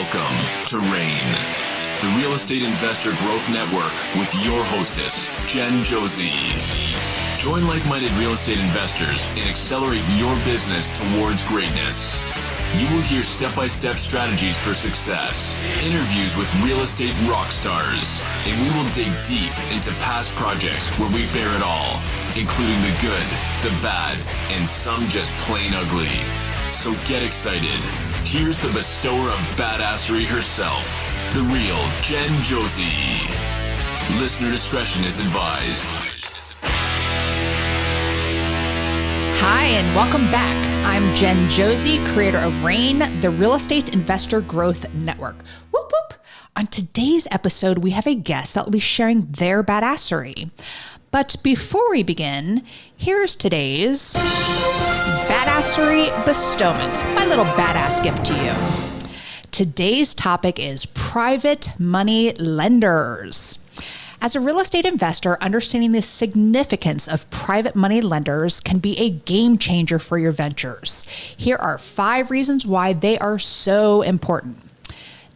Welcome to RAIN, the Real Estate Investor Growth Network with your hostess, Jen Josie. Join like-minded real estate investors and accelerate your business towards greatness. You will hear step-by-step strategies for success, interviews with real estate rock stars, and we will dig deep into past projects where we bear it all, including the good, the bad, and some just plain ugly. So get excited. Here's the bestower of badassery herself, the real Jen Josie. Listener discretion is advised. Hi, and welcome back. I'm Jen Josie, creator of RAIN, the Real Estate Investor Growth Network. Whoop, whoop. On today's episode, we have a guest that will be sharing their badassery. But before we begin, here's today's badassery bestowment, my little badass gift to you. Today's topic is private money lenders. As a real estate investor, understanding the significance of private money lenders can be a game changer for your ventures. Here are 5 reasons why they are so important.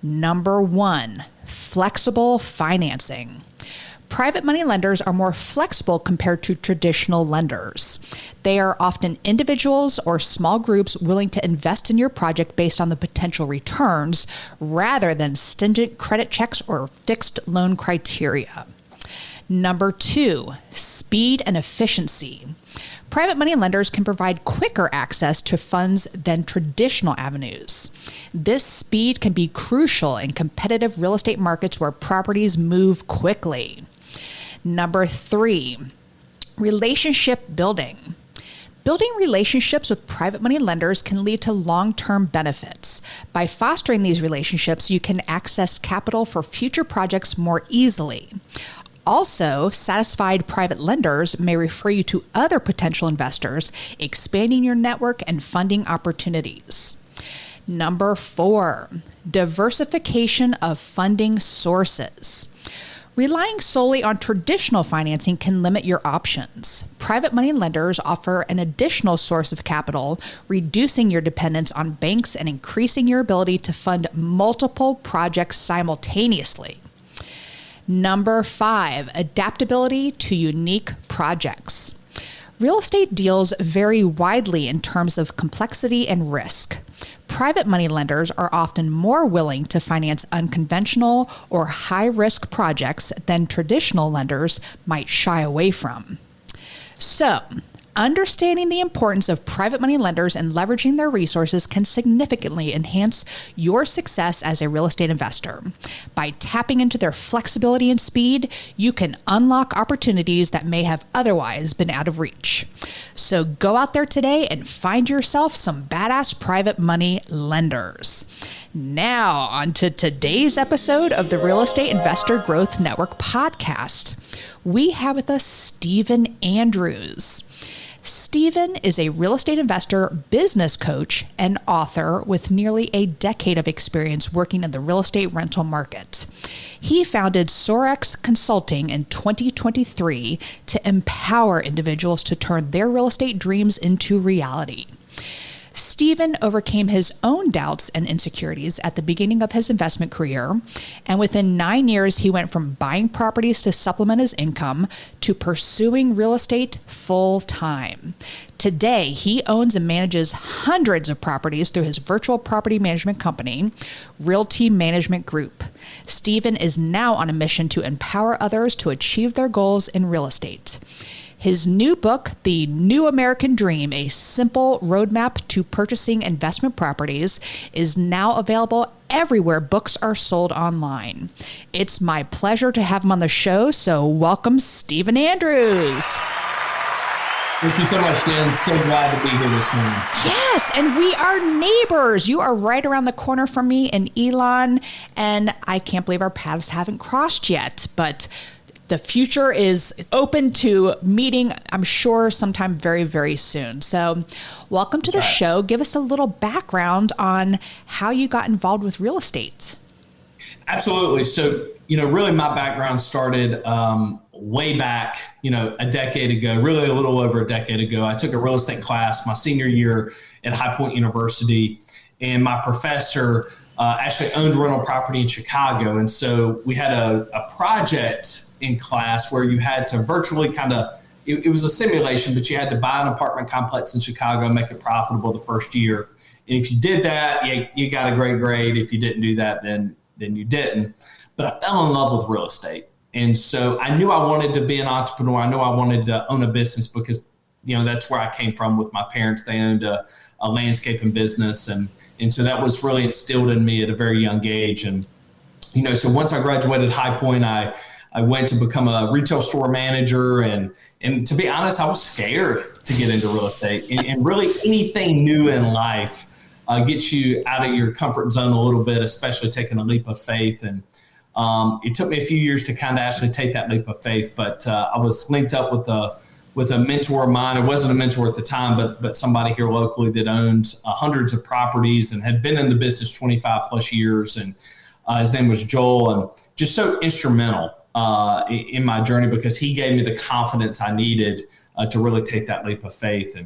Number 1, flexible financing. Private money lenders are more flexible compared to traditional lenders. They are often individuals or small groups willing to invest in your project based on the potential returns rather than stringent credit checks or fixed loan criteria. Number 2, speed and efficiency. Private money lenders can provide quicker access to funds than traditional avenues. This speed can be crucial in competitive real estate markets where properties move quickly. Number 3, relationship building. Building relationships with private money lenders can lead to long-term benefits. By fostering these relationships, you can access capital for future projects more easily. Also, satisfied private lenders may refer you to other potential investors, expanding your network and funding opportunities. Number 4, diversification of funding sources. Relying solely on traditional financing can limit your options. Private money lenders offer an additional source of capital, reducing your dependence on banks and increasing your ability to fund multiple projects simultaneously. Number 5, adaptability to unique projects. Real estate deals vary widely in terms of complexity and risk. Private money lenders are often more willing to finance unconventional or high-risk projects than traditional lenders might shy away from. So, understanding the importance of private money lenders and leveraging their resources can significantly enhance your success as a real estate investor. By tapping into their flexibility and speed, you can unlock opportunities that may have otherwise been out of reach. So go out there today and find yourself some badass private money lenders. Now, on to today's episode of the Real Estate Investor Growth Network podcast. We have with us Stephen Andrews. Stephen is a real estate investor, business coach, and author with nearly a decade of experience working in the real estate rental market. He founded Sorex Consulting in 2023 to empower individuals to turn their real estate dreams into reality. Stephen overcame his own doubts and insecurities at the beginning of his investment career, and within 9 years, he went from buying properties to supplement his income to pursuing real estate full-time. Today, he owns and manages hundreds of properties through his virtual property management company, Realty Management Group. Stephen is now on a mission to empower others to achieve their goals in real estate. His new book, The New American Dream, A Simple Roadmap to Purchasing Investment Properties, is now available everywhere books are sold online. It's my pleasure to have him on the show, so welcome, Stephen Andrews. Thank you so much, Jen. So glad to be here this morning. Yes, and we are neighbors. You are right around the corner from me in Elon, and I can't believe our paths haven't crossed yet, but the future is open to meeting, I'm sure, sometime very, very soon. So welcome to the show. Give us a little background on how you got involved with real estate. Absolutely. So, really my background started way back, a decade ago, really a little over a decade ago. I took a real estate class my senior year at High Point University. and my professor actually owned a rental property in Chicago. And so we had a project in class where you had to virtually it was a simulation, but you had to buy an apartment complex in Chicago and make it profitable the first year. And if you did that, you got a great grade. If you didn't do that, then you didn't. But I fell in love with real estate. And so I knew I wanted to be an entrepreneur. I knew I wanted to own a business because, that's where I came from with my parents. They owned a landscaping business. And so that was really instilled in me at a very young age. And, so once I graduated High Point, I went to become a retail store manager. And to be honest, I was scared to get into real estate. And really anything new in life gets you out of your comfort zone a little bit, especially taking a leap of faith. And it took me a few years to kind of actually take that leap of faith. But I was linked up with a mentor of mine. It wasn't a mentor at the time, but somebody here locally that owned hundreds of properties and had been in the business 25 plus years. And his name was Joel, and just so instrumental in my journey because he gave me the confidence I needed to really take that leap of faith.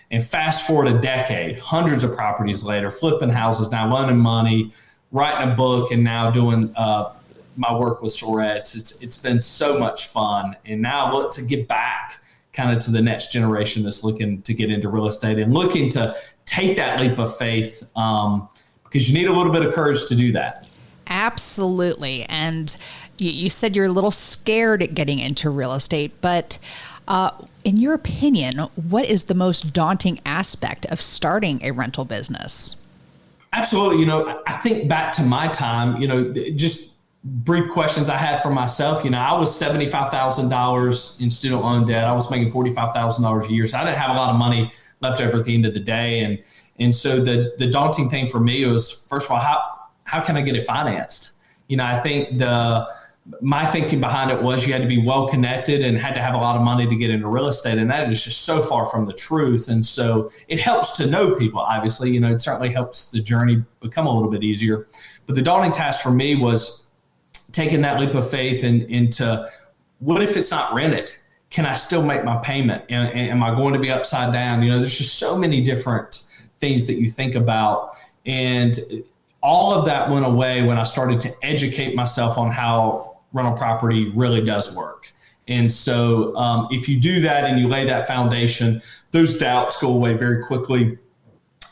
And fast forward a decade, hundreds of properties later, flipping houses, now loaning money, writing a book, and now doing my work with Sorettes. It's been so much fun. And now I look to get back kind of to the next generation that's looking to get into real estate and looking to take that leap of faith because you need a little bit of courage to do that. Absolutely. And you said you're a little scared at getting into real estate, but in your opinion, what is the most daunting aspect of starting a rental business? Absolutely. I think back to my time, just brief questions I had for myself. I was $75,000 in student loan debt. I was making $45,000 a year. So I didn't have a lot of money left over at the end of the day. And so the daunting thing for me was, first of all, how can I get it financed? I think my thinking behind it was you had to be well connected and had to have a lot of money to get into real estate. And that is just so far from the truth. And so it helps to know people, obviously, it certainly helps the journey become a little bit easier. But the daunting task for me was taking that leap of faith into what if it's not rented? Can I still make my payment? Am I going to be upside down? There's just so many different things that you think about. And all of that went away when I started to educate myself on how rental property really does work. And so if you do that and you lay that foundation, those doubts go away very quickly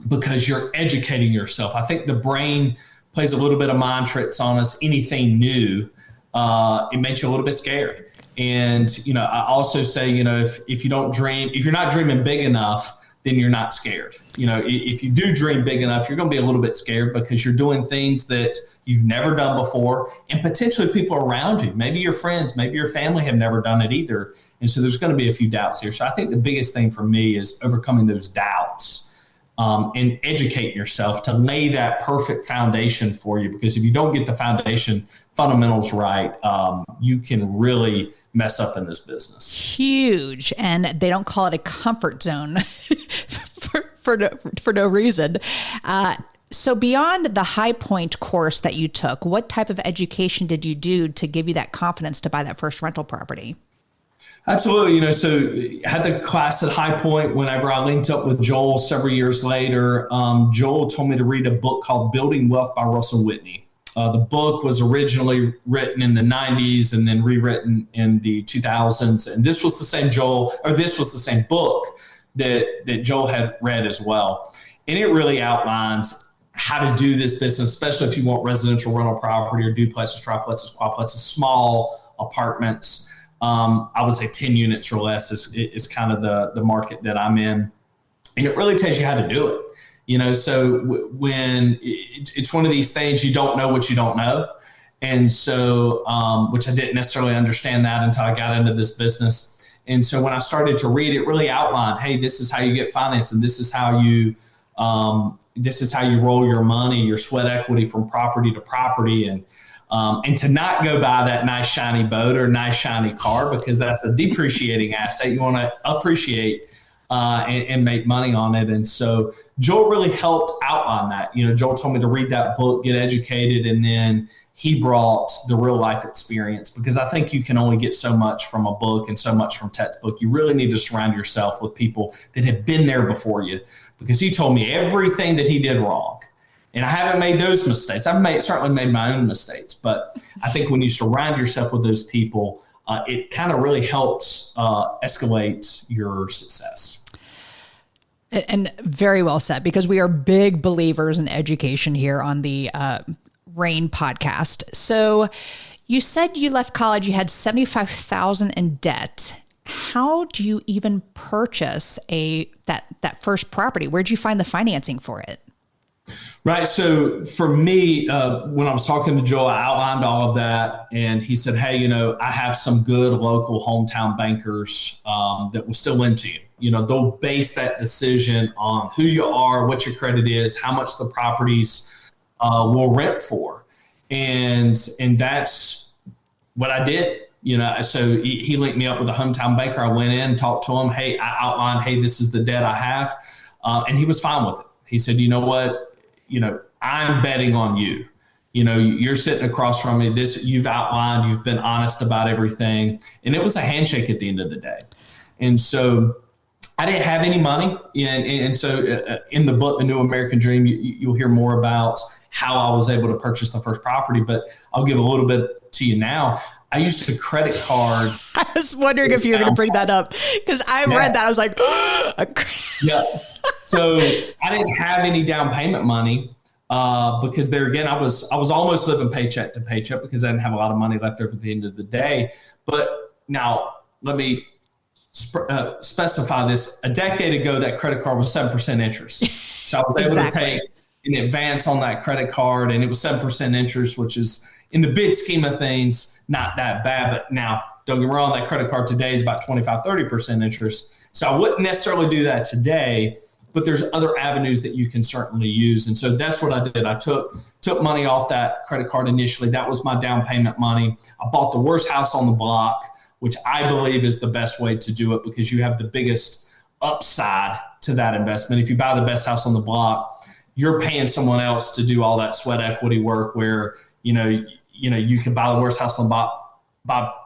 because you're educating yourself. I think the brain plays a little bit of mind tricks on us. Anything new, it makes you a little bit scared. And, I also say, if you don't dream, if you're not dreaming big enough, then you're not scared. If you do dream big enough, you're going to be a little bit scared because you're doing things that you've never done before, and potentially people around you, maybe your friends, maybe your family have never done it either. And so there's going to be a few doubts here. So I think the biggest thing for me is overcoming those doubts and educating yourself to lay that perfect foundation for you. Because if you don't get the foundation fundamentals right, you can really mess up in this business. Huge. And they don't call it a comfort zone for no reason. So beyond the High Point course that you took, what type of education did you do to give you that confidence to buy that first rental property? Absolutely. So I had the class at High Point. Whenever I linked up with Joel several years later, Joel told me to read a book called Building Wealth by Russell Whitney. The book was originally written in the 90s and then rewritten in the 2000s. And this was the same book that Joel had read as well. And it really outlines how to do this business, especially if you want residential rental property or duplexes, triplexes, quadplexes, small apartments. I would say 10 units or less is kind of the market that I'm in. And it really tells you how to do it. So when it's one of these things, you don't know what you don't know. And so, which I didn't necessarily understand that until I got into this business. And so when I started to read, it really outlined, hey, this is how you get financed, and this is how you roll your money, your sweat equity from property to property. And to not go buy that nice shiny boat or nice shiny car, because that's a depreciating asset. You want to appreciate and make money on it. And so Joel really helped outline that. Joel told me to read that book, get educated, and then he brought the real life experience, because I think you can only get so much from a book and so much from textbook. You really need to surround yourself with people that have been there before you, because he told me everything that he did wrong. And I haven't made those mistakes. I've certainly made my own mistakes, but I think when you surround yourself with those people, it kind of really helps escalate your success. And very well said, because we are big believers in education here on the RAIN podcast. So you said you left college, you had $75,000 in debt. How do you even purchase that first property? Where'd you find the financing for it? Right. So for me, when I was talking to Joel, I outlined all of that. And he said, hey, I have some good local hometown bankers that will still lend to you. They'll base that decision on who you are, what your credit is, how much the properties will rent for. And that's what I did. So he linked me up with a hometown banker. I went in, talked to him. Hey, I outlined, hey, this is the debt I have. And he was fine with it. He said, you know what? I'm betting on you. You're sitting across from me. You've outlined, you've been honest about everything. And it was a handshake at the end of the day. And so I didn't have any money. And so in the book, The New American Dream, you'll hear more about how I was able to purchase the first property, but I'll give a little bit to you now. I used a credit card. I was wondering if you were going to bring that up, because I read that. I was like, yeah. So I didn't have any down payment money because there again, I was almost living paycheck to paycheck because I didn't have a lot of money left over at the end of the day. But now let me specify this. A decade ago, that credit card was 7% interest. So I was able to take an advance on that credit card, and it was 7% interest, which is in the big scheme of things, not that bad. But now, don't get me wrong, that credit card today is about 25-30% interest. So I wouldn't necessarily do that today, but there's other avenues that you can certainly use. And so that's what I did. I took money off that credit card initially. That was my down payment money. I bought the worst house on the block, which I believe is the best way to do it because you have the biggest upside to that investment. If you buy the best house on the block, you're paying someone else to do all that sweat equity work where, you can buy the worst house on the block,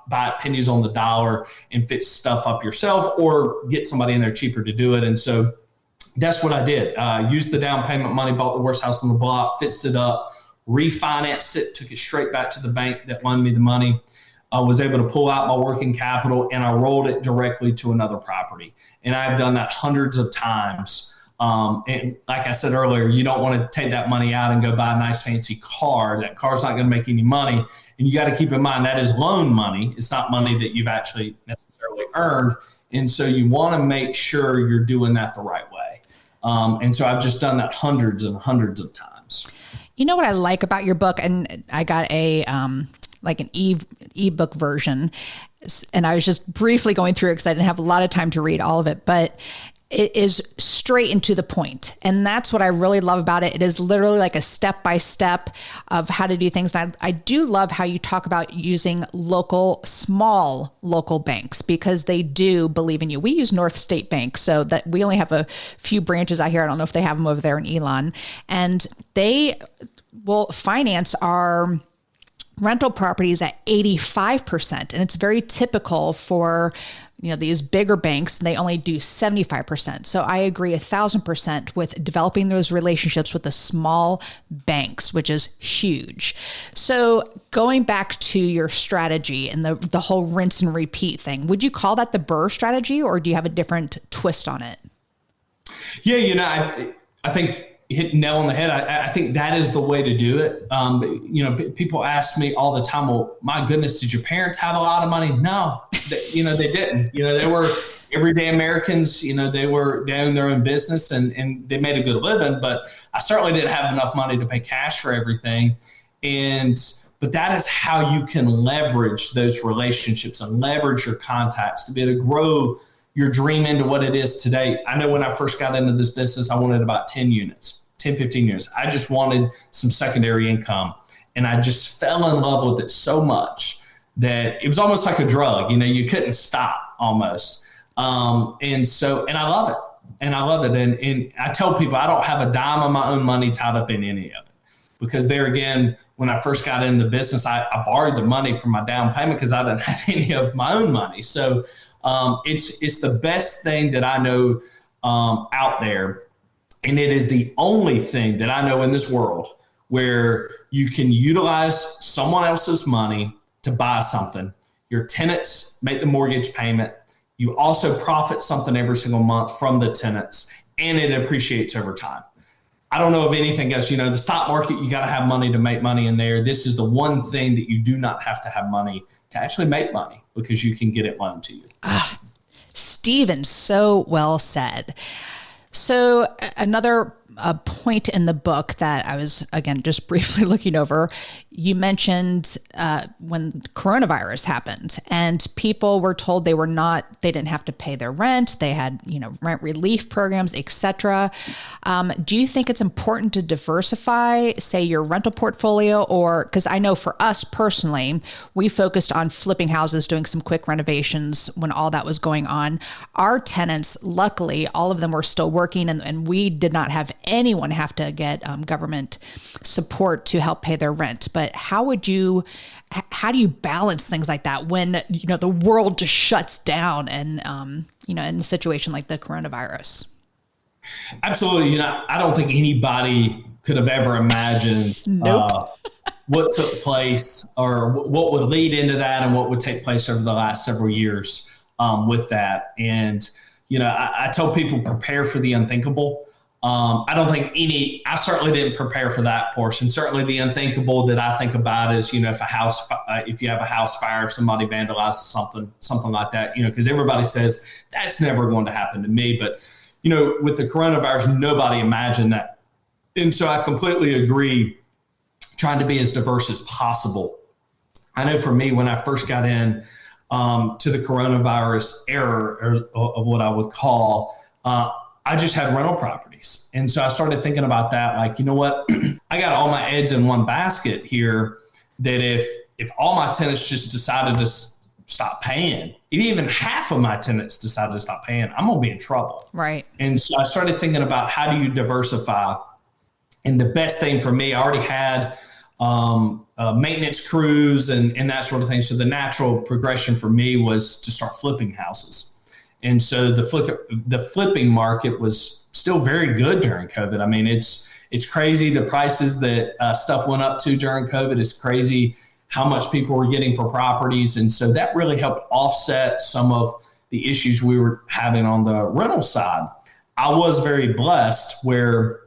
buy pennies on the dollar and fix stuff up yourself or get somebody in there cheaper to do it. And so that's what I did. Used the down payment money, bought the worst house on the block, fixed it up, refinanced it, took it straight back to the bank that loaned me the money. I was able to pull out my working capital and I rolled it directly to another property. And I've done that hundreds of times. And like I said earlier, you don't want to take that money out and go buy a nice fancy car. That car's not going to make any money. And you got to keep in mind that is loan money. It's not money that you've actually necessarily earned. And so you want to make sure you're doing that the right way. And so I've just done that hundreds and hundreds of times. You know what I like about your book? And I got an ebook version, and I was just briefly going through it because I didn't have a lot of time to read all of it, but it is straight into the point. And that's what I really love about it. It is literally like a step-by-step of how to do things. And I do love how you talk about using small local banks because they do believe in you. We use North State Bank, so that we only have a few branches out here. I don't know if they have them over there in Elon. And they will finance our rental properties at 85%. And it's very typical for these bigger banks, they only do 75%. So I agree 1,000% with developing those relationships with the small banks, which is huge. So going back to your strategy and the whole rinse and repeat thing, would you call that the Burr strategy, or do you have a different twist on it? Yeah, I think you hit the nail on the head. I think that is the way to do it. People ask me all the time, well, my goodness, did your parents have a lot of money? No, they didn't. They were everyday Americans. They owned their own business and they made a good living, but I certainly didn't have enough money to pay cash for everything. But that is how you can leverage those relationships and leverage your contacts to be able to grow your dream into what it is today. I know when I first got into this business, I wanted about 10 units, 10, 15 units. I just wanted some secondary income. And I just fell in love with it so much that it was almost like a drug. You couldn't stop almost. And I love it. And I tell people I don't have a dime of my own money tied up in any of it. Because there again, when I first got into the business, I borrowed the money for my down payment because I didn't have any of my own money. So it's the best thing that I know out there. And it is the only thing that I know in this world where you can utilize someone else's money to buy something. Your tenants make the mortgage payment. You also profit something every single month from the tenants, and it appreciates over time. I don't know of anything else. The stock market, you got to have money to make money in there. This is the one thing that you do not have to have money to actually make money, because you can get it loaned to you. Stephen, so well said. So another point in the book that I was, again, just briefly looking over, you mentioned when coronavirus happened and people were told they didn't have to pay their rent. They had, rent relief programs, etc. Do you think it's important to diversify, say, your rental portfolio? Or, because I know for us personally, we focused on flipping houses, doing some quick renovations when all that was going on. Our tenants, luckily, all of them were still working, and we did not have anyone have to get government support to help pay their rent. But how do you balance things like that when, the world just shuts down and, in a situation like the coronavirus? Absolutely. I don't think anybody could have ever imagined what took place or what would lead into that and what would take place over the last several years with that. And, I tell people, prepare for the unthinkable. I don't think I certainly didn't prepare for that portion. Certainly the unthinkable that I think about is, if you have a house fire, if somebody vandalizes something like that, because everybody says that's never going to happen to me. But, with the coronavirus, nobody imagined that. And so I completely agree, trying to be as diverse as possible. I know for me, when I first got in to the coronavirus era of what I would call, I just had rental properties. And so I started thinking about that, like, you know what, I got all my eggs in one basket here, that if all my tenants just decided to stop paying, if even half of my tenants decided to stop paying, I'm going to be in trouble. Right. And so I started thinking about, how do you diversify? And the best thing for me, I already had maintenance crews and that sort of thing. So the natural progression for me was to start flipping houses. And so the flipping market was still very good during COVID. I mean, it's crazy the prices that stuff went up to during COVID. It's crazy how much people were getting for properties. And so that really helped offset some of the issues we were having on the rental side. I was very blessed where,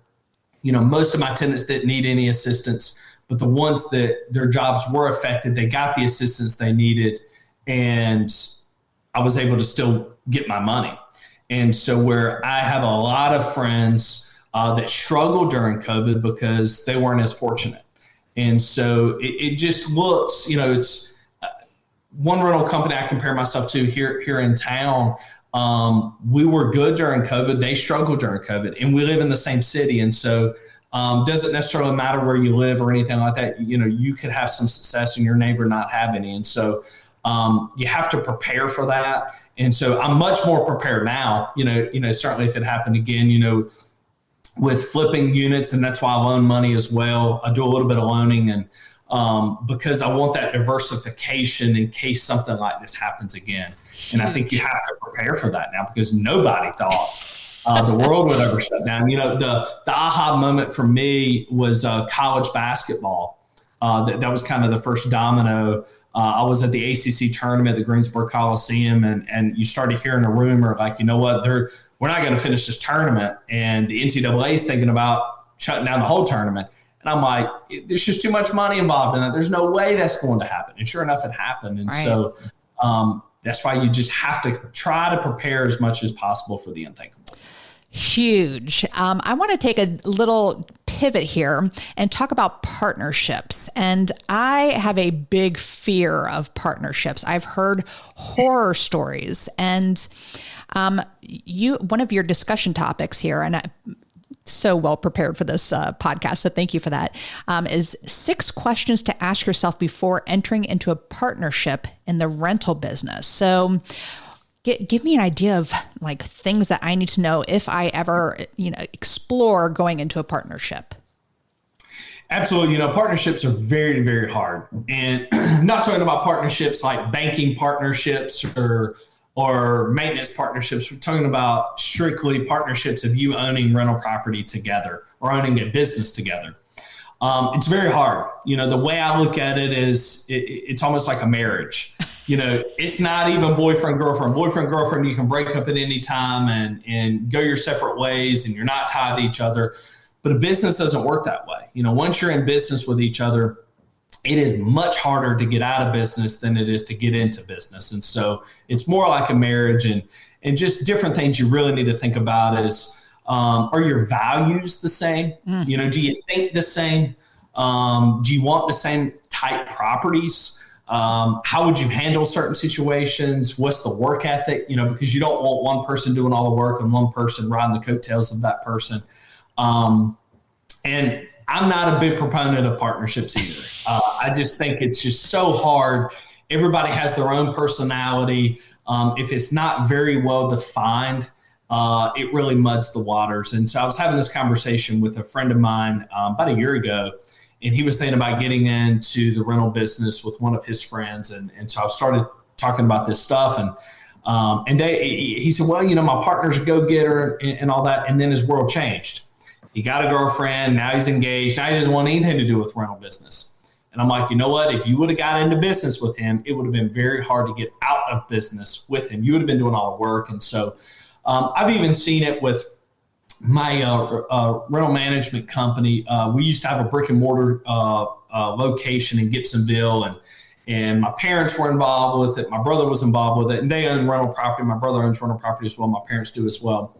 most of my tenants didn't need any assistance, but the ones that their jobs were affected, they got the assistance they needed. And I was able to still get my money. And so where I have a lot of friends that struggled during COVID because they weren't as fortunate. And so it just looks, it's one rental company I compare myself to here in town. We were good during COVID. They struggled during COVID, and we live in the same city. And so doesn't necessarily matter where you live or anything like that. You could have some success and your neighbor not have any. And so you have to prepare for that. And so I'm much more prepared now, certainly if it happened again, with flipping units, and that's why I loan money as well. I do a little bit of loaning, and because I want that diversification in case something like this happens again. Huge. And I think you have to prepare for that now, because nobody thought the world would ever shut down. The aha moment for me was college basketball. That was kind of the first domino. I was at the ACC tournament at the Greensboro Coliseum, and you started hearing a rumor like, you know what, we're not going to finish this tournament, and the NCAA is thinking about shutting down the whole tournament. And I'm like, there's just too much money involved in it. There's no way that's going to happen. And sure enough, it happened. And right. So that's why you just have to try to prepare as much as possible for the unthinkable. Huge. I want to take a little pivot here and talk about partnerships. And I have a big fear of partnerships. I've heard horror stories, and one of your discussion topics here, and I'm so well prepared for this podcast, so thank you for that, is 6 questions to ask yourself before entering into a partnership in the rental business. So give me an idea of like things that I need to know if I ever, explore going into a partnership. Absolutely. Partnerships are very, very hard. And I'm not talking about partnerships like banking partnerships or or maintenance partnerships. We're talking about strictly partnerships of you owning rental property together or owning a business together. It's very hard. The way I look at it is it's almost like a marriage. It's not even boyfriend, girlfriend. Boyfriend, girlfriend, you can break up at any time and go your separate ways and you're not tied to each other. But a business doesn't work that way. Once you're in business with each other, it is much harder to get out of business than it is to get into business. And so it's more like a marriage, and just different things you really need to think about is, are your values the same? Do you think the same? Do you want the same type properties? How would you handle certain situations? What's the work ethic? Because you don't want one person doing all the work and one person riding the coattails of that person. And I'm not a big proponent of partnerships either. I just think it's just so hard. Everybody has their own personality. If it's not very well defined, it really muds the waters. And so I was having this conversation with a friend of mine about a year ago, and he was thinking about getting into the rental business with one of his friends. And so I started talking about this stuff, and he said, well, my partner's a go-getter and all that. And then his world changed. He got a girlfriend. Now he's engaged. Now he doesn't want anything to do with rental business. And I'm like, you know what? If you would have got into business with him, it would have been very hard to get out of business with him. You would have been doing all the work. And so I've even seen it with my rental management company. We used to have a brick and mortar location in Gibsonville, and my parents were involved with it. My brother was involved with it, and they own rental property. My brother owns rental property as well. My parents do as well.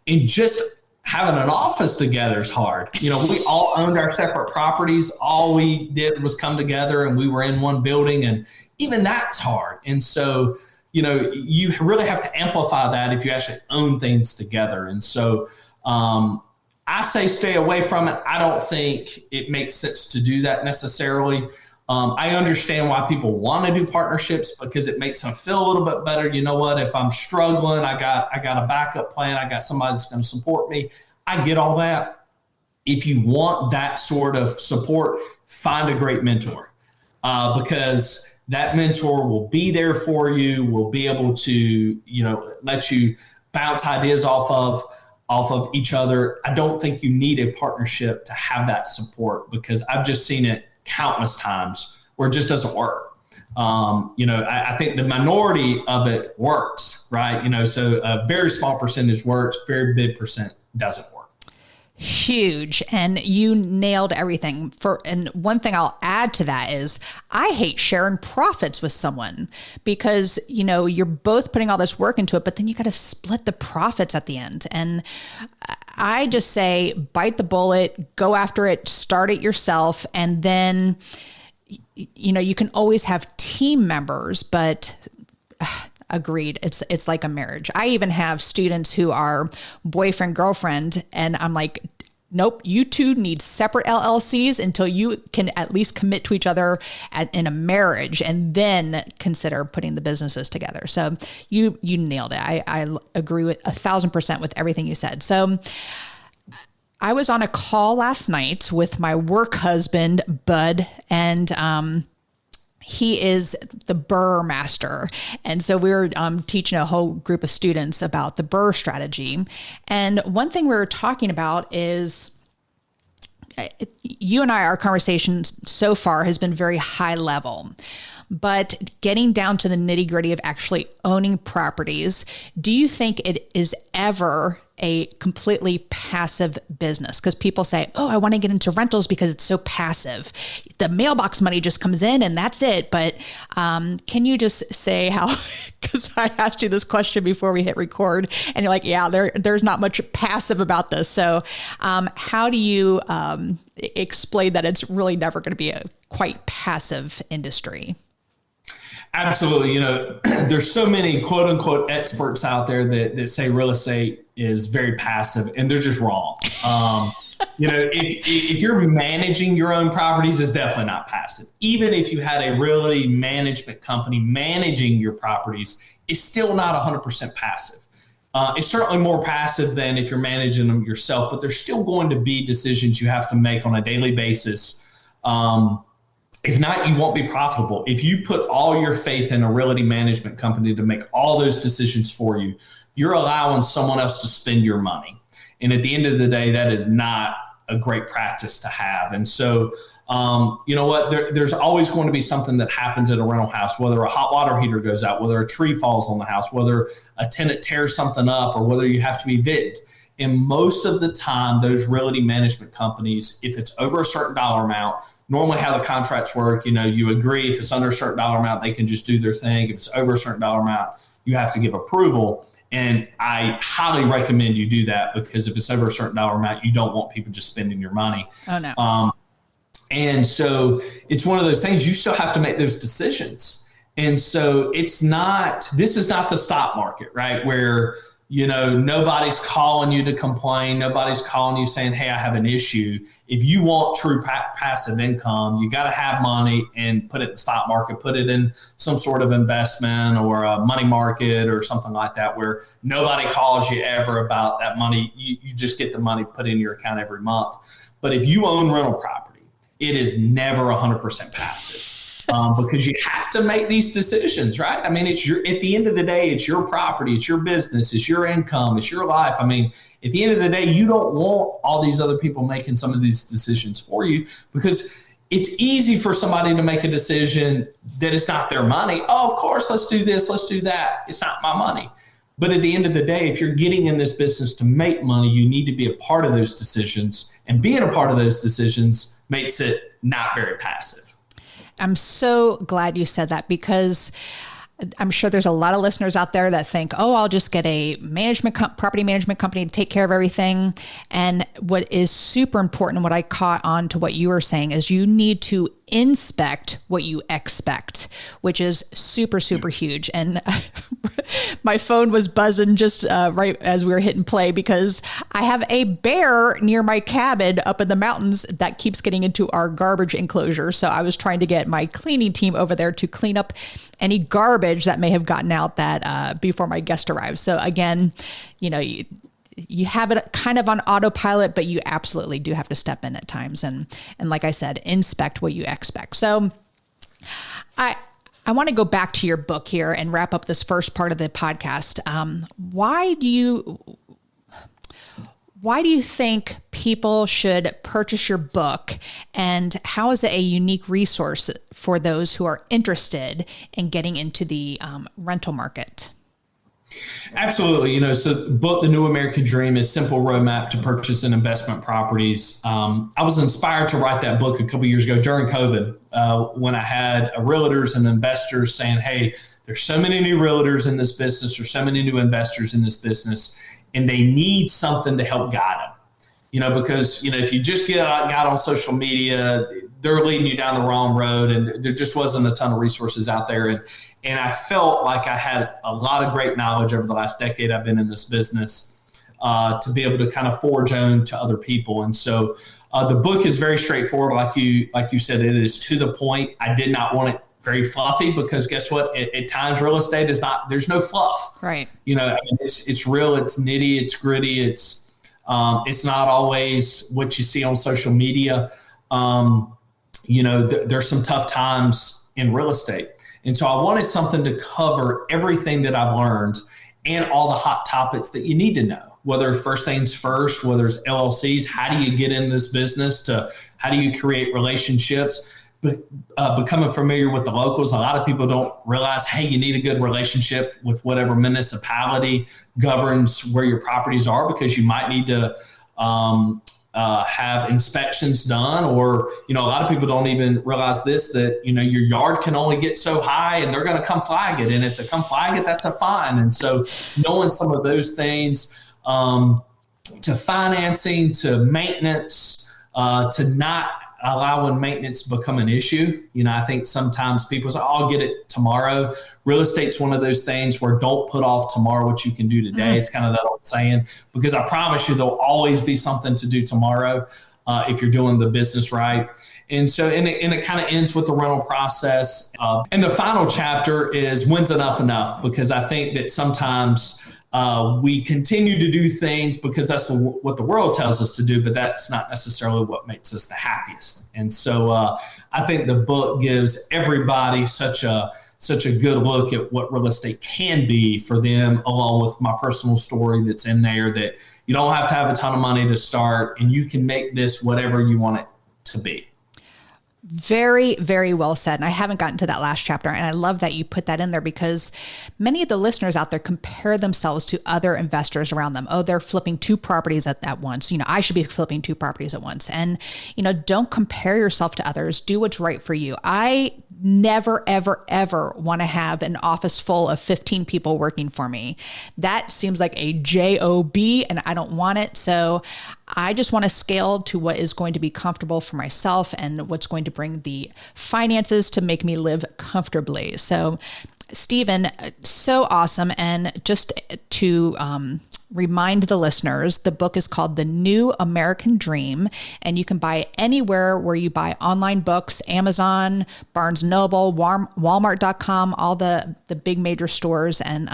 And just having an office together is hard. We all owned our separate properties. All we did was come together, and we were in one building, and even that's hard. And so, you really have to amplify that if you actually own things together. And so I say stay away from it. I don't think it makes sense to do that necessarily. I understand why people want to do partnerships, because it makes them feel a little bit better. You know what? If I'm struggling, I got a backup plan. I got somebody that's going to support me. I get all that. If you want that sort of support, find a great mentor, because that mentor will be there for you, will be able to, let you bounce ideas off of each other. I don't think you need a partnership to have that support, because I've just seen it countless times where it just doesn't work. I think the minority of it works, right? So a very small percentage works, very big percent doesn't work. Huge. And you nailed everything. And one thing I'll add to that is I hate sharing profits with someone, because, you're both putting all this work into it, but then you got to split the profits at the end. And I just say, bite the bullet, go after it, start it yourself. And then, you can always have team members, but agreed. It's like a marriage. I even have students who are boyfriend, girlfriend, and I'm like, nope, you two need separate LLCs until you can at least commit to each other in a marriage, and then consider putting the businesses together. So you nailed it. I agree with 1,000% with everything you said. So I was on a call last night with my work husband, Bud, and he is the BRRRR master. And so we were teaching a whole group of students about the BRRRR strategy. And one thing we were talking about is, you and I, our conversation so far has been very high level, but getting down to the nitty gritty of actually owning properties, do you think it is ever a completely passive business? Because people say, oh, I want to get into rentals because it's so passive. The mailbox money just comes in and that's it. But can you just say how, because I asked you this question before we hit record and you're like, yeah, there's not much passive about this. So how do you explain that it's really never going to be a quite passive industry? Absolutely. There's so many quote unquote experts out there that say real estate is very passive, and they're just wrong. If you're managing your own properties, it's definitely not passive. Even if you had a really management company managing your properties, it's still not 100% passive. It's certainly more passive than if you're managing them yourself, but there's still going to be decisions you have to make on a daily basis. If not, you won't be profitable. If you put all your faith in a realty management company to make all those decisions for you, you're allowing someone else to spend your money. And at the end of the day, that is not a great practice to have. And so, you know what, there's always going to be something that happens at a rental house, whether a hot water heater goes out, whether a tree falls on the house, whether a tenant tears something up, or whether you have to be evicted. And most of the time, those realty management companies, if it's over a certain dollar amount, normally how the contracts work, you know, you agree if it's under a certain dollar amount, they can just do their thing. If it's over a certain dollar amount, you have to give approval. And I highly recommend you do that, because if it's over a certain dollar amount, you don't want people just spending your money. Oh, no. And so it's one of those things, you still have to make those decisions. And so this is not the stock market, right? Where, you know, nobody's calling you to complain. Nobody's calling you saying, hey, I have an issue. If you want true passive income, you got to have money and put it in the stock market, put it in some sort of investment or a money market or something like that, where nobody calls you ever about that money. You just get the money put in your account every month. But if you own rental property, it is never 100% passive. Because you have to make these decisions, right? I mean, at the end of the day, it's your property, it's your business, it's your income, it's your life. I mean, at the end of the day, you don't want all these other people making some of these decisions for you, because it's easy for somebody to make a decision that it's not their money. Oh, of course, let's do this, let's do that. It's not my money. But at the end of the day, if you're getting in this business to make money, you need to be a part of those decisions. And being a part of those decisions makes it not very passive. I'm so glad you said that, because I'm sure there's a lot of listeners out there that think, oh, I'll just get a property management company to take care of everything. And what is super important, what I caught on to what you were saying, is you need to inspect what you expect, which is super, super huge. And my phone was buzzing just right as we were hitting play, because I have a bear near my cabin up in the mountains that keeps getting into our garbage enclosure. So I was trying to get my cleaning team over there to clean up any garbage that may have gotten out that before my guest arrived. So again, you know, you have it kind of on autopilot, but you absolutely do have to step in at times. And like I said, inspect what you expect. So I want to go back to your book here and wrap up this first part of the podcast. Why do you think people should purchase your book, and how is it a unique resource for those who are interested in getting into the rental market? Absolutely. You know, so the book, The New American Dream, is simple roadmap to purchase and investment properties. I was inspired to write that book a couple of years ago during COVID, when I had realtors and investors saying, hey, there's so many new realtors in this business, there's so many new investors in this business, and they need something to help guide them. You know, because, you know, if you just get out on social media, they're leading you down the wrong road, and there just wasn't a ton of resources out there. And I felt like I had a lot of great knowledge over the last decade I've been in this business, to be able to kind of forge on to other people. And so the book is very straightforward. Like you said, it is to the point. I did not want it very fluffy, because guess what? At times real estate is not, there's no fluff. Right. You know, it's real, it's nitty, it's gritty. It's not always what you see on social media. You know, there's some tough times in real estate. And so I wanted something to cover everything that I've learned and all the hot topics that you need to know, whether first things first, whether it's LLCs, how do you get in this business, to how do you create relationships, becoming familiar with the locals. A lot of people don't realize, hey, you need a good relationship with whatever municipality governs where your properties are, because you might need to have inspections done, or, you know, a lot of people don't even realize this, that, you know, your yard can only get so high and they're going to come flag it. And if they come flag it, that's a fine. And so knowing some of those things, to financing, to maintenance, to not allowing maintenance to become an issue. You know, I think sometimes people say, I'll get it tomorrow. Real estate's one of those things where don't put off tomorrow what you can do today. Mm-hmm. It's kind of that old saying, because I promise you there'll always be something to do tomorrow if you're doing the business right. And so, and it kind of ends with the rental process. And the final chapter is, when's enough? Because I think that sometimes We continue to do things because that's what the world tells us to do, but that's not necessarily what makes us the happiest. And so I think the book gives everybody such a good look at what real estate can be for them, along with my personal story that's in there, that you don't have to have a ton of money to start, and you can make this whatever you want it to be. Very, very well said. And I haven't gotten to that last chapter. And I love that you put that in there, because many of the listeners out there compare themselves to other investors around them. Oh, they're flipping 2 properties at once. I should be flipping 2 properties at once. And, don't compare yourself to others. Do what's right for you. I never, ever, ever want to have an office full of 15 people working for me. That seems like a job, and I don't want it. So I just want to scale to what is going to be comfortable for myself and what's going to bring the finances to make me live comfortably. So Stephen, so awesome. And just to remind the listeners, the book is called The New American Dream, and you can buy it anywhere where you buy online books: Amazon, Barnes & Noble, Walmart.com, all the big major stores. And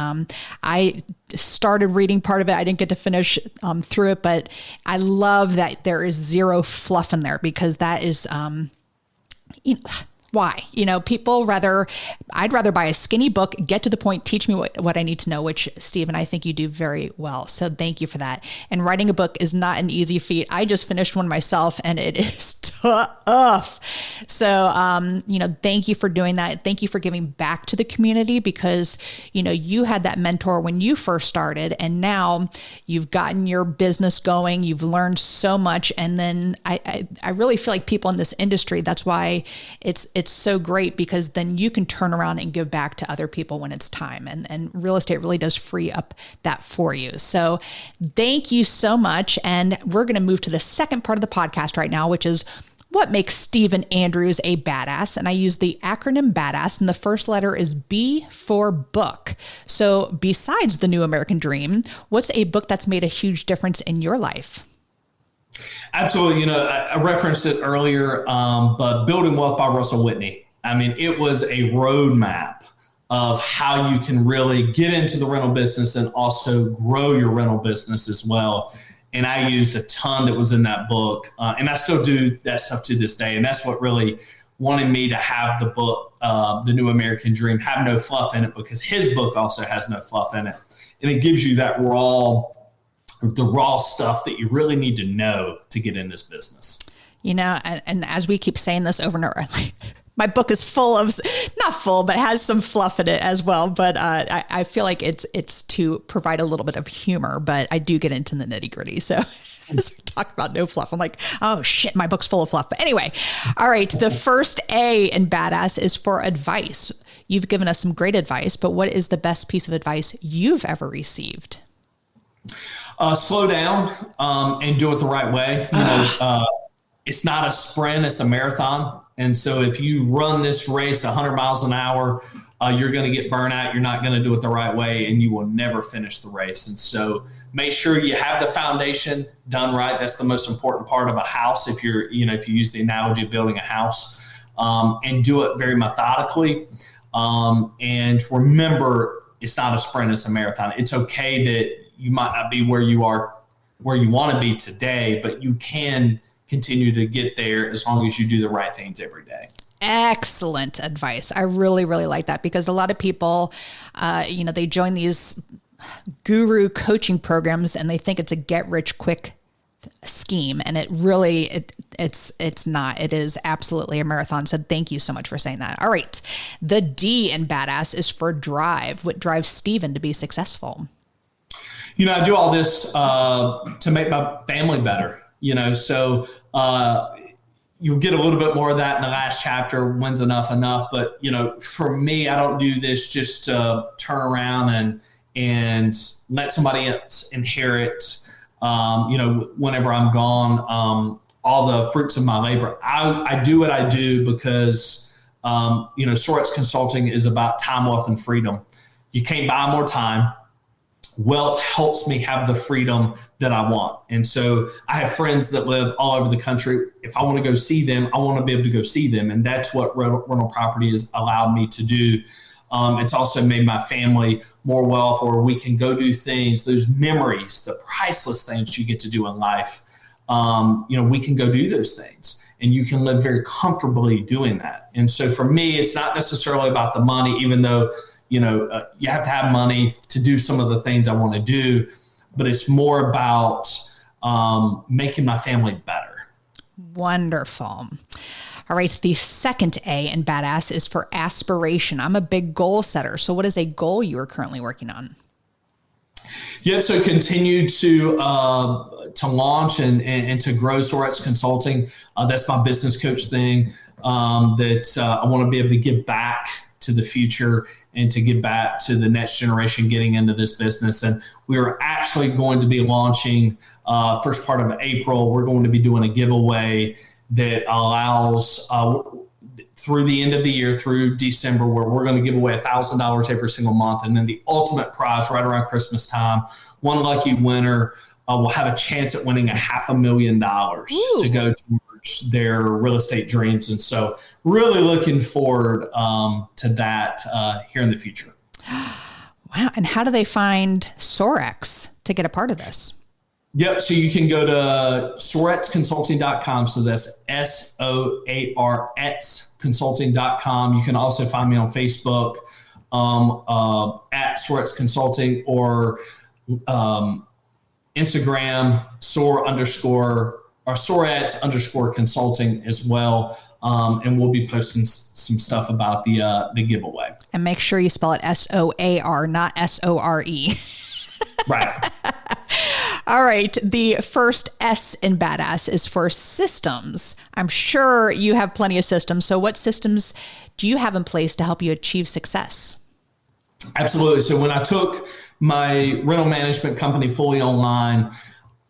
I started reading part of it. I didn't get to finish through it, but I love that there is zero fluff in there, because that is, why? I'd rather buy a skinny book, get to the point, teach me what I need to know, which, Stephen, I think you do very well. So thank you for that. And writing a book is not an easy feat. I just finished one myself, and it is tough. So, thank you for doing that. Thank you for giving back to the community, because, you had that mentor when you first started, and now you've gotten your business going. You've learned so much. And then I really feel like people in this industry, that's why it's so great, because then you can turn around and give back to other people when it's time. And real estate really does free up that for you. So thank you so much. And we're going to move to the second part of the podcast right now, which is what makes Stephen Andrews a badass. And I use the acronym BADASS, and the first letter is B for book. So besides The New American Dream, what's a book that's made a huge difference in your life? Absolutely. I referenced it earlier, but Building Wealth by Russell Whitney. I mean, it was a roadmap of how you can really get into the rental business and also grow your rental business as well. And I used a ton that was in that book, and I still do that stuff to this day. And that's what really wanted me to have the book, The New American Dream, have no fluff in it, because his book also has no fluff in it. And it gives you that the raw stuff that you really need to know to get in this business. And as we keep saying this over and over, my book is full of, not full, but has some fluff in it as well. But I feel like it's to provide a little bit of humor, but I do get into the nitty gritty. So as we talk about no fluff, I'm like, oh shit, my book's full of fluff. But anyway, all right. The first A in BADASS is for advice. You've given us some great advice, but what is the best piece of advice you've ever received? Slow down and do it the right way. It's not a sprint, it's a marathon. And so if you run this race 100 miles an hour, you're going to get burnt out. You're not going to do it the right way, and you will never finish the race. And so make sure you have the foundation done right. That's the most important part of a house. If you use the analogy of building a house, and do it very methodically. And remember, it's not a sprint, it's a marathon. It's okay that you might not be where you want to be today, but you can continue to get there as long as you do the right things every day. Excellent advice. I really, really like that, because a lot of people, they join these guru coaching programs and they think it's a get rich quick scheme. And it really, it's not. It is absolutely a marathon. So thank you so much for saying that. All right. The D in BADASS is for drive. What drives Stephen to be successful? I do all this to make my family better, so you'll get a little bit more of that in the last chapter. When's enough? But, for me, I don't do this just to turn around and let somebody else inherit, whenever I'm gone, all the fruits of my labor. I do what I do because, Sorex Consulting is about time, wealth, and freedom. You can't buy more time. Wealth helps me have the freedom that I want. And so I have friends that live all over the country. If I want to go see them, I want to be able to go see them. And that's what rental property has allowed me to do. It's also made my family more wealth, or we can go do things, those memories, the priceless things you get to do in life. We can go do those things, and you can live very comfortably doing that. And so for me, it's not necessarily about the money, even though, you have to have money to do some of the things I want to do, but it's more about making my family better. Wonderful. All right. The second A in badass is for aspiration. I'm a big goal setter. So what is a goal you are currently working on? Yep. So continue to launch and to grow Sorex Consulting. That's my business coach thing that I want to be able to give back to the future and to give back to the next generation getting into this business. And we are actually going to be launching first part of April. We're going to be doing a giveaway that allows through the end of the year, through December, where we're going to give away $1,000 every single month. And then the ultimate prize right around Christmas time, one lucky winner will have a chance at winning $500,000 to go towards their real estate dreams. And so really looking forward to that here in the future. Wow. And how do they find Sorex to get a part of this? Yep. So you can go to sorexconsulting.com. So that's SOARX consulting.com. You can also find me on Facebook at Sorex Consulting, or Instagram Sorex _consulting as well. And we'll be posting some stuff about the giveaway. And make sure you spell it SOAR, not SORE. Right. All right. The first S in badass is for systems. I'm sure you have plenty of systems. So what systems do you have in place to help you achieve success? Absolutely. So when I took my rental management company fully online,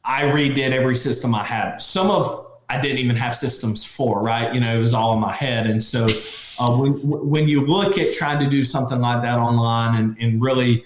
I redid every system I had. Some of I didn't even have systems for, right? It was all in my head. And so when you look at trying to do something like that online and really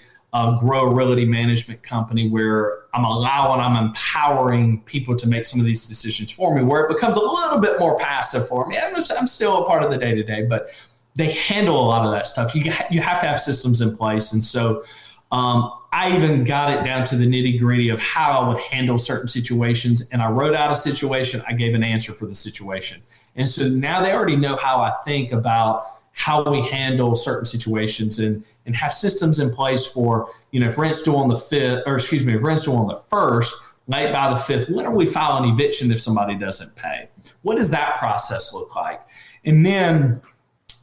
grow a realty management company where I'm empowering people to make some of these decisions for me, where it becomes a little bit more passive for me. I'm still a part of the day-to-day, but they handle a lot of that stuff. You have to have systems in place. And so I even got it down to the nitty-gritty of how I would handle certain situations. And I wrote out a situation. I gave an answer for the situation. And so now they already know how I think about how we handle certain situations and have systems in place for, if rent's due on the 5th, if rent's due on the 1st, late by the 5th, when are we filing an eviction if somebody doesn't pay? What does that process look like? And then,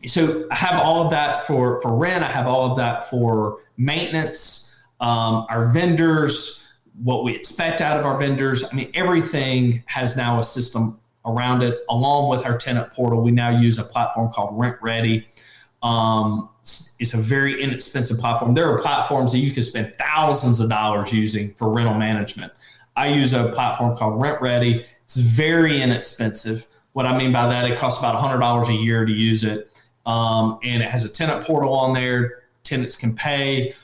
so I have all of that for rent. I have all of that for maintenance, our vendors, what we expect out of our vendors. I mean, everything has now a system around it. Along with our tenant portal, we now use a platform called Rent Ready. It's a very inexpensive platform. There are platforms that you can spend thousands of dollars using for rental management. I use a platform called Rent Ready. It's very inexpensive. What I mean by that, it costs about $100 a year to use it. And it has a tenant portal on there. Tenants can pay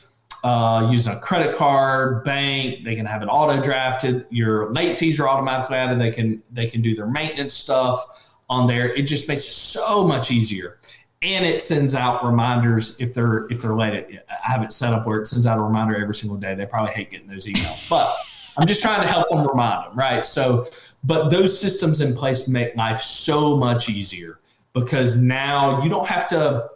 using a credit card, bank. They can have it auto drafted. Your late fees are automatically added. They can do their maintenance stuff on there. It just makes it so much easier. And it sends out reminders if they're late. I have it set up where it sends out a reminder every single day. They probably hate getting those emails, but I'm just trying to help them remind them, right? So, but those systems in place make life so much easier, because now you don't have to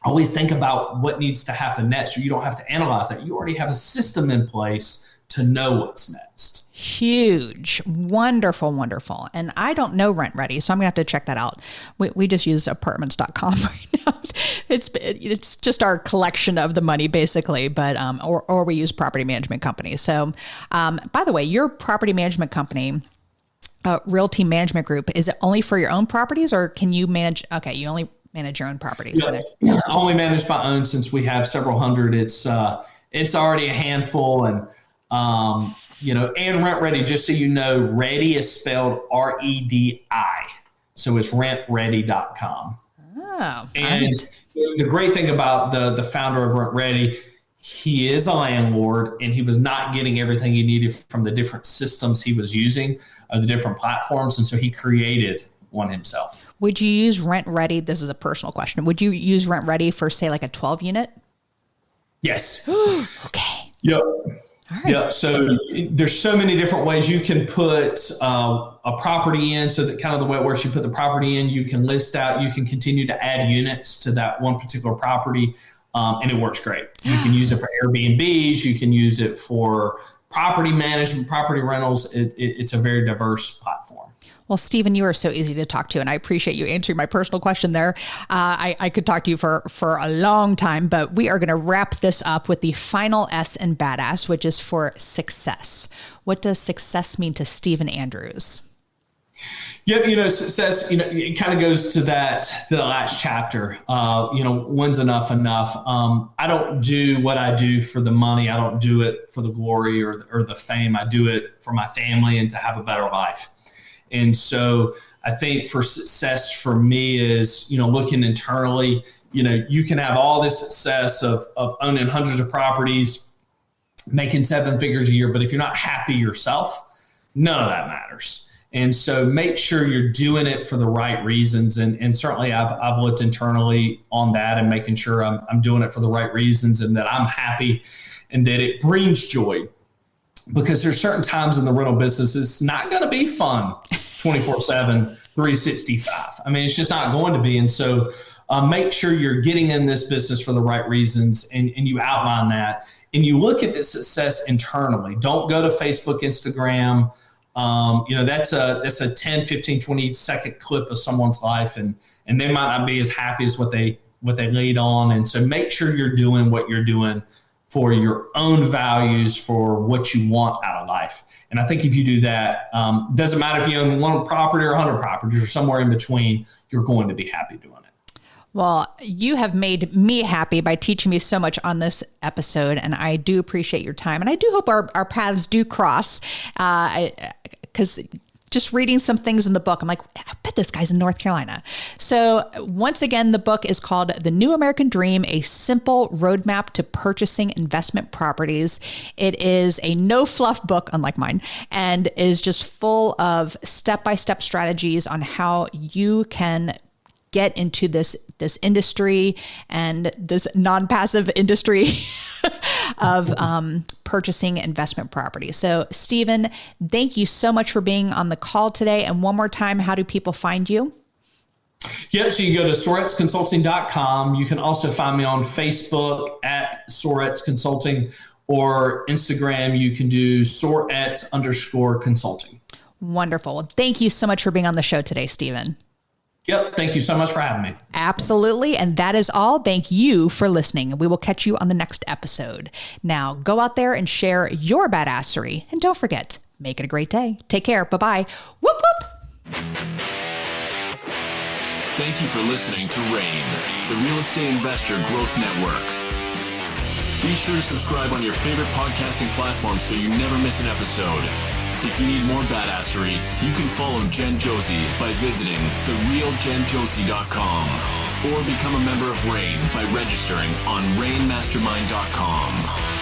always think about what needs to happen next, or you don't have to analyze that. You already have a system in place to know what's next. Huge. Wonderful, wonderful. And I don't know Rent Ready, so I'm going to have to check that out. We just use apartments.com right now. It's just our collection of the money, basically, but or we use property management companies. So, by the way, your property management company, Realty Management Group, is it only for your own properties, or can you manage? Okay, you only manage your own properties. Yeah, I only manage my own. Since we have several hundred, it's already a handful. And and Rent Ready, just so you know, Ready is spelled REDI. So it's rentready.com. Oh, and the great thing about the founder of Rent Ready, he is a landlord, and he was not getting everything he needed from the different systems he was using, the different platforms. And so he created on himself. Would you use Rent Ready? This is a personal question. Would you use Rent Ready for, say, like a 12 unit? Yes. Okay. Yep. All right. Yeah. So there's so many different ways you can put a property in, so that kind of the way it works, you put the property in, you can list out, you can continue to add units to that one particular property. And it works great. You can use it for Airbnbs. You can use it for property management, property rentals. It's a very diverse platform. Well, Stephen, you are so easy to talk to, and I appreciate you answering my personal question there. I could talk to you for a long time, but we are going to wrap this up with the final S in badass, which is for success. What does success mean to Stephen Andrews? Yeah, success, it kind of goes to the last chapter. When's enough? I don't do what I do for the money. I don't do it for the glory or the fame. I do it for my family and to have a better life. And so I think for success for me is, looking internally, you can have all this success of owning hundreds of properties, making 7 figures a year, but if you're not happy yourself, none of that matters. And so make sure you're doing it for the right reasons. And certainly I've looked internally on that and making sure I'm doing it for the right reasons and that I'm happy and that it brings joy. Because there's certain times in the rental business, it's not going to be fun 24/7, 365. I mean, it's just not going to be. And so make sure you're getting in this business for the right reasons, and you outline that. And you look at the success internally. Don't go to Facebook, Instagram. That's a 10, 15, 20 second clip of someone's life, and they might not be as happy as what they lead on. And so make sure you're doing what you're doing for your own values, for what you want out of life. And I think if you do that, doesn't matter if you own one property or 100 properties or somewhere in between, you're going to be happy doing it. Well, you have made me happy by teaching me so much on this episode, and I do appreciate your time. And I do hope our paths do cross, because just reading some things in the book, I'm like, I bet this guy's in North Carolina. So once again, the book is called The New American Dream, A Simple Roadmap to Purchasing Investment Properties. It is a no fluff book, unlike mine, and is just full of step-by-step strategies on how you can get into this industry and this non-passive industry of purchasing investment property. So, Stephen, thank you so much for being on the call today. And one more time, how do people find you? Yep. So you go to soretzconsulting.com. You can also find me on Facebook at Soretz Consulting, or Instagram. You can do Soretz_consulting. Wonderful. Well, thank you so much for being on the show today, Stephen. Yep. Thank you so much for having me. Absolutely. And that is all. Thank you for listening. We will catch you on the next episode. Now, go out there and share your badassery. And don't forget, make it a great day. Take care. Bye-bye. Whoop, whoop. Thank you for listening to RAIN, the Real Estate Investor Growth Network. Be sure to subscribe on your favorite podcasting platform so you never miss an episode. If you need more badassery, you can follow Jen Josie by visiting therealjenjosie.com or become a member of RAIN by registering on rainmastermind.com.